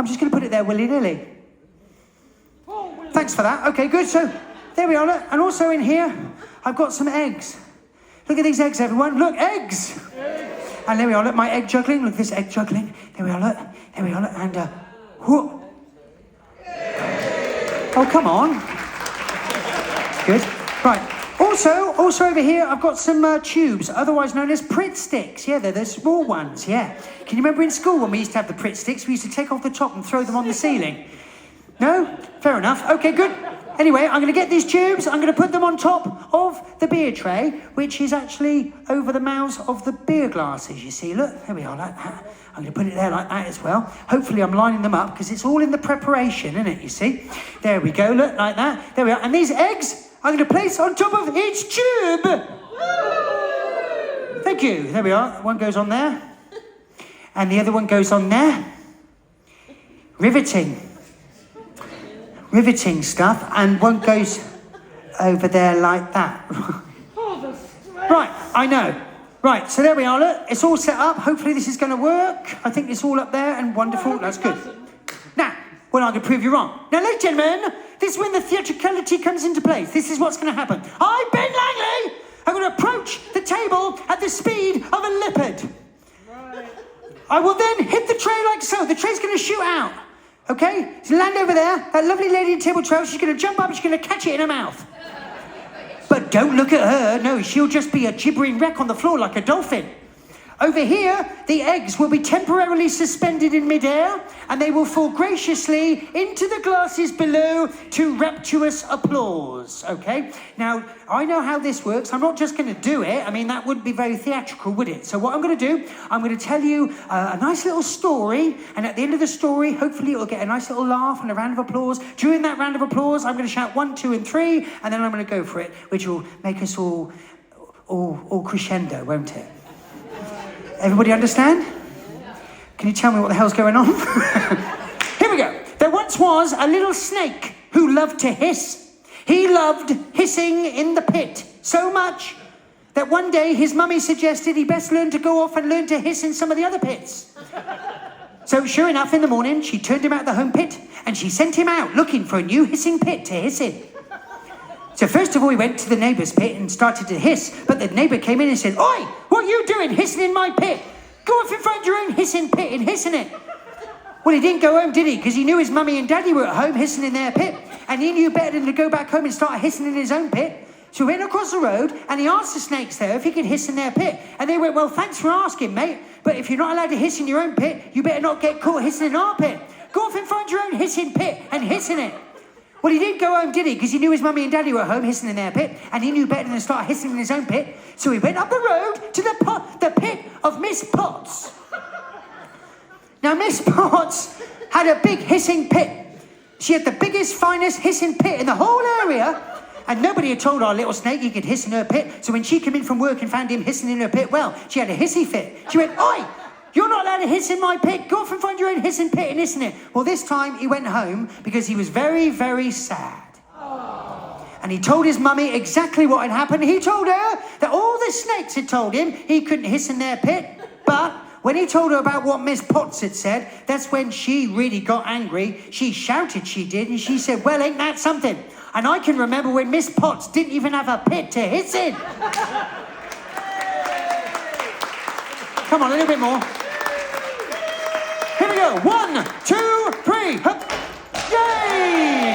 I'm just going to put it there willy-nilly. Thanks for that. Okay, good. So there we are. Look. And also in here, I've got some eggs. Look at these eggs, everyone. Look, eggs. And there we are. Look, my egg juggling. Look at this egg juggling. There we are. Look. There we are. Look. And whoop. Oh, come on. Good. Right. Also over here, I've got some tubes, otherwise known as Pritt sticks. Yeah, they're the small ones, yeah. Can you remember in school when we used to have the Pritt sticks? We used to take off the top and throw them on the ceiling. No? Fair enough. Okay, good. Anyway, I'm going to get these tubes. I'm going to put them on top of the beer tray, which is actually over the mouths of the beer glasses, you see. Look, there we are, like that. I'm going to put it there like that as well. Hopefully I'm lining them up, because it's all in the preparation, isn't it, you see? There we go, look, like that. There we are. And these eggs, I'm going to place on top of each tube. Thank you. There we are. One goes on there. And the other one goes on there. Riveting stuff. And one goes over there like that. Right, I know. Right, so there we are. Look, it's all set up. Hopefully this is going to work. I think it's all up there and wonderful. That's good. Now, well, I'm going to prove you wrong. Now, ladies and gentlemen, this is when the theatricality comes into place. This is what's going to happen. I, Ben Langley, am going to approach the table at the speed of a leopard. Right. I will then hit the tray like so. The tray's going to shoot out. Okay? So land over there. That lovely lady in table 12, she's going to jump up and she's going to catch it in her mouth. But don't look at her. No, she'll just be a gibbering wreck on the floor like a dolphin. Over here, the eggs will be temporarily suspended in midair, and they will fall graciously into the glasses below to rapturous applause, okay? Now, I know how this works. I'm not just going to do it. I mean, that wouldn't be very theatrical, would it? So what I'm going to do, I'm going to tell you a nice little story, and at the end of the story, hopefully it'll get a nice little laugh and a round of applause. During that round of applause, I'm going to shout 1, 2, and 3, and then I'm going to go for it, which will make us all crescendo, won't it? Everybody understand? Can you tell me what the hell's going on? Here we go. There once was a little snake who loved to hiss. He loved hissing in the pit so much that one day his mummy suggested he best learn to go off and learn to hiss in some of the other pits. So sure enough, in the morning, she turned him out the home pit and she sent him out looking for a new hissing pit to hiss in. So first of all, he went to the neighbour's pit and started to hiss, but the neighbour came in and said, "Oi, what are you doing hissing in my pit? Go off and find your own hissing pit and hiss in it." Well, he didn't go home, did he? Because he knew his mummy and daddy were at home hissing in their pit, and he knew better than to go back home and start hissing in his own pit. So he went across the road and he asked the snakes there if he could hiss in their pit. And they went, "Well, thanks for asking, mate, but if you're not allowed to hiss in your own pit, you better not get caught hissing in our pit. Go off and find your own hissing pit and hiss in it." Well, he didn't go home, did he? Because he knew his mummy and daddy were at home hissing in their pit, and he knew better than to start hissing in his own pit. So he went up the road to the pit of Miss Potts. Now, Miss Potts had a big hissing pit. She had the biggest, finest hissing pit in the whole area, and nobody had told our little snake he could hiss in her pit. So when she came in from work and found him hissing in her pit, well, she had a hissy fit. She went, "Oi! You're not allowed to hiss in my pit. Go off and find your own hissing pit and hiss in it." Well, this time he went home because he was very, very sad. Aww. And he told his mummy exactly what had happened. He told her that all the snakes had told him he couldn't hiss in their pit. But when he told her about what Miss Potts had said, that's when she really got angry. She shouted, she did, and she said, "Well, ain't that something? And I can remember when Miss Potts didn't even have a pit to hiss in." Come on, a little bit more. Here we go. 1, 2,